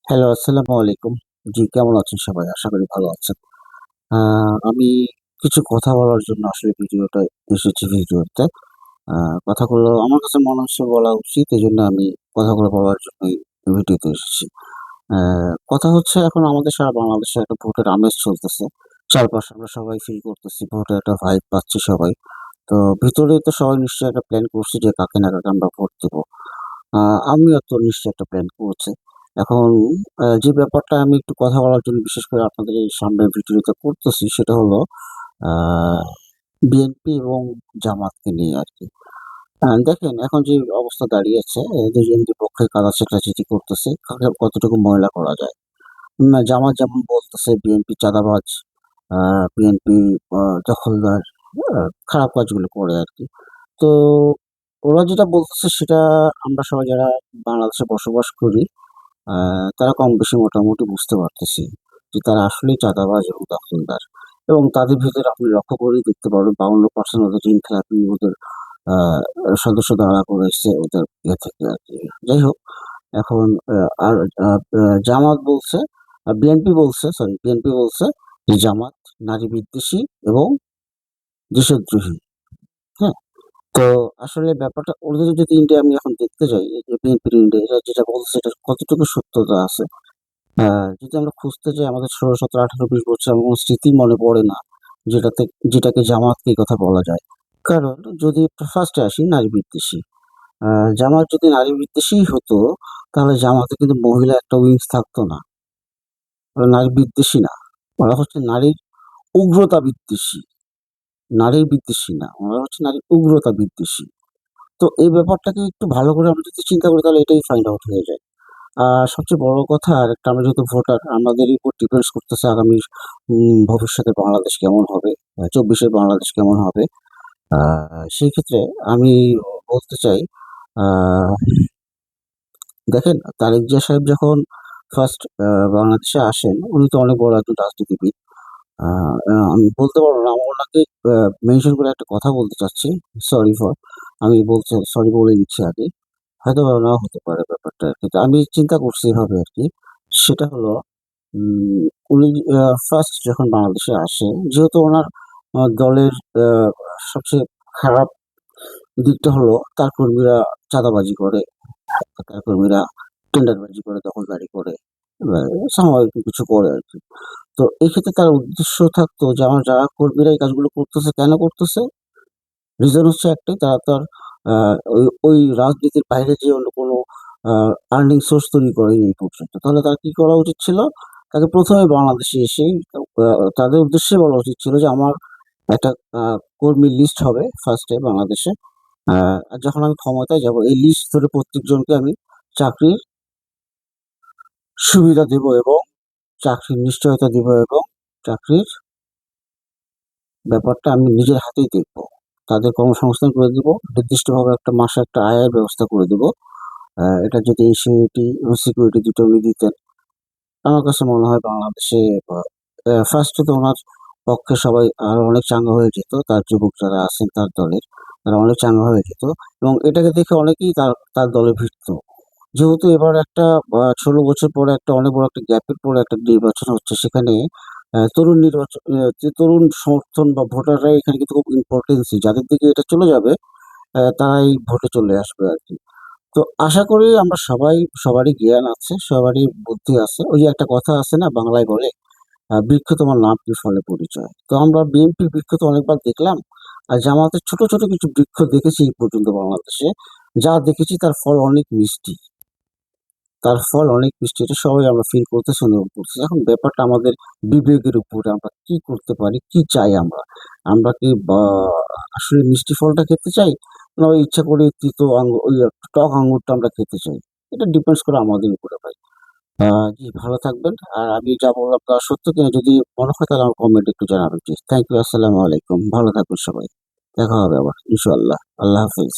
Hello, আসসালামু আলাইকুম। জি, কেমন আছেন সবাই? আশা করি ভালো আছেন। আমি কিছু কথা বলার জন্য আসলে ভিডিওটা এসেছি ভিডিওতে। আ কথাগুলো আমার কাছে মনে হচ্ছে বলা উচিত। এজন্য আমি কথাগুলো বলার জন্যই ভিডিওতে এসেছি। আ কথা হচ্ছে এখন আমাদের সারা বাংলাদেশে একটা ভোটের আমেজ চলতেছে। চারপাশে আমরা সবাই ফিল করতেছি ভোটের একটা ভাইব পাচ্ছি সবাই। তো ভিতরে তো সবাই নিশ্চয়ই একটা প্ল্যান করছি যে কাকে না কাকে আমরা ভোট দিব। আ আমিও তো নিশ্চয়ই একটা প্ল্যান করছি। এখন যে ব্যাপারটা আমি একটু কথা বলার জন্য বিশেষ করে আপনাদের এই সামনের ভিডিওটা করতেছি সেটা হলো আ বিএনপি এবং জামাতকে নিয়ে আরকি। দেখেন এখন যে অবস্থা দাঁড়িয়েছে ২ জন দুপক্ষে কাদা ছেঁটাছেঁটি করতেছে। কাকে কতটুকু ময়লা করা যায়। না জামাত যেমন বলতেছে বিএনপি চাঁদাবাজ, আ বিএনপি আ দখলদার, আ খারাপ কাজগুলো করে আরকি। তো ওরা যেটা বলতেছে সেটা আমরা সবাই যারা বাংলাদেশে বসবাস করি আ তারা কম বেশি মোটামুটি বুঝতে পারতেছি যে তারা আসলেই চাঁদাবাজ এবং দখলদার। এবং তাদের ভেতরে আপনি লক্ষ্য করেই দেখতে পারবেন ৫২% ওদের ঋণ খেলাপি ওদের আ সদস্য দাঁড়া করেছে ওদের ইয়ে থেকে আরকি। যাই হোক এখন আ আর আ আ জামাত বলছে বিএনপি বলছে যে জামাত নারী বিদ্বেষী এবং দেশদ্রোহী। হ্যাঁ? তো আসলে ব্যাপারটা ওদের যদি ইন্ডিয়া আমি এখন দেখতে যাই, এই যে বিএনপির ইন্ডিয়া এরা যেটা বলছে এটার কতটুকু সত্যতা আছে। যদি আমরা খুঁজতে যাই আমাদের ১৬, ১৭, ১৮, ২০ বছর এমন কোনো স্মৃতি মনে পড়ে না, যেটাতে যেটাকে জামাতকে এই কথা বলা যায়। কারণ যদি ফার্স্টে আসি নারী বিদ্বেষী। আ জামাত যদি নারী বিদ্বেষীই হতো, তাহলে জামাতে কিন্তু মহিলা একটা উইংস থাকতো না। ওরা নারী বিদ্বেষী না। ওরা হচ্ছে নারীর উগ্রতা বিদ্বেষী। নারী বিদ্বেষী না। ওরা হচ্ছে নারীর উগ্রতা বিদ্বেষী। তো এই ব্যাপারটাকে একটু ভালো করে আমরা যদি চিন্তা করি তাহলে এটাই ফাইন্ড আউট হয়ে যায়। আ সবচেয়ে বড় কথা আরেকটা আমরা যেহেতু ভোটার আমাদেরই উপর ডিপেন্ডস করতেছে আগামী ভবিষ্যতে বাংলাদেশ কেমন হবে, ২৪ এর বাংলাদেশ কেমন হবে। আ সেই ক্ষেত্রে আমি বলতে চাই আ দেখেন তারেক জিয়া সাহেব যখন ফার্স্ট বাংলাদেশে আসেন উনি তো অনেক বড় একজন রাজনীতিবিদ। আ আ আমি বলতে পারব না আমি ওনাকে মেনশন করে একটা কথা বলতে চাচ্ছি। সরি ফর আমি বলতে সরি বলে দিচ্ছি আগে। হয়তোবা নাও হতে পারে ব্যাপারটা আরকি। তো আমি চিন্তা করছি এভাবে আরকি। সেটা হলো উম উনি ফার্স্ট যখন বাংলাদেশে আসে, যেহেতু উনার দলের আ সবচেয়ে খারাপ দিকটা হলো তার কর্মীরা চাঁদাবাজি করে, তার কর্মীরা টেন্ডারবাজি করে, দখলদারি করে, আ সাময়িক কিছু করে আরকি। তো এই ক্ষেত্রে তার উদ্দেশ্য থাকতো যে আমার যারা কর্মীরা এই কাজগুলো করতেছে, কেন করতেছে? রিজন হচ্ছে একটাই তারা তো আর আ ওই রাজনীতির বাইরে যেয়ে অন্য কোনো আ আর্নিং সোর্স তৈরি করেনি এই পর্যন্ত। তাহলে তার কি করা উচিত ছিল? তাকে ১ম এ বাংলাদেশে এসেই তাদের উদ্দেশ্যে বলা উচিত ছিল যে আমার একটা আ কর্মীর লিস্ট হবে ফার্স্ট এ বাংলাদেশে। আ আর যখন আমি ক্ষমতায় যাব এই লিস্ট ধরে প্রত্যেকজনকে আমি চাকরির সুবিধা দেব এবং চাকরির নিশ্চয়তা দিব এবং চাকরির ব্যাপারটা আমি নিজের হাতেই দেখব। তাদের কর্মসংস্থান করে দিব। নির্দিষ্টভাবে একটা মাসে একটা আয়ের ব্যবস্থা করে দিব। এটা যদি সিউরিটি এবং সিকিউরিটি দুটো উনি দিতেন, আমার কাছে মনে হয় বাংলাদেশে বা ফার্স্ট এ তো উনার পক্ষে সবাই আরো অনেক চাঙ্গা হয়ে যেত। তার যুবক যারা আছেন তার দলের, তারা অনেক চাঙ্গা হয়ে যেত এবং এটাকে দেখে অনেকেই তার দলে ভিড়ত। যেহেতু এবার একটা ১৬ বছর পরে একটা অনেক বড় একটা গ্যাপের পরে একটা নির্বাচন হচ্ছে সেখানে তরুণ নির্বাচন যে তরুণ সমর্থন বা ভোটাররাই এখানে কিন্তু খুব ইম্পোর্টেন্সি যাদের দিকে এটা চলে যাবে তারাই ভোটে চলে আসবে আরকি। তো আশা করি আমরা সবাই সবারই জ্ঞান আছে, সবারই বুদ্ধি আছে। ওই যে একটা কথা আছে না বাংলায় বলে, "বৃক্ষ তোমার নাম কি ফলে পরিচয়।" তো আমরা বিএনপির বৃক্ষ তো অনেকবার দেখলাম। আর জামাতের ছোট, ছোট কিছু বৃক্ষ দেখেছি এই পর্যন্ত বাংলাদেশে। যা দেখেছি তার ফল অনেক মিষ্টি। তার ফল অনেক মিষ্টি। এটা সবাই আমরা ফিল করতেছি, অনুভব করতেছি। এখন ব্যাপারটা আমাদের বিবেকের উপরে। আমরা কি করতে পারি? কি চাই আমরা? আমরা কি আসলে মিষ্টি ফলটা খেতে চাই? না ওই ইচ্ছা করে তিতো ওই টক আঙ্গুরটা আমরা খেতে চাই? এটা ডিপেন্ডস করে আমাদের উপরে ভাই। আ জি ভালো থাকবেন। আর আমি যা বললাম তা সত্য কিনা যদি মনে হয় তাহলে আমার কমেন্টে একটু জানাবেন প্লিজ। Thank you. আসসালামু আলাইকুম। ভালো থাকবেন সবাই। দেখা হবে আবার ইনশাআল্লাহ। আল্লাহ হাফেজ।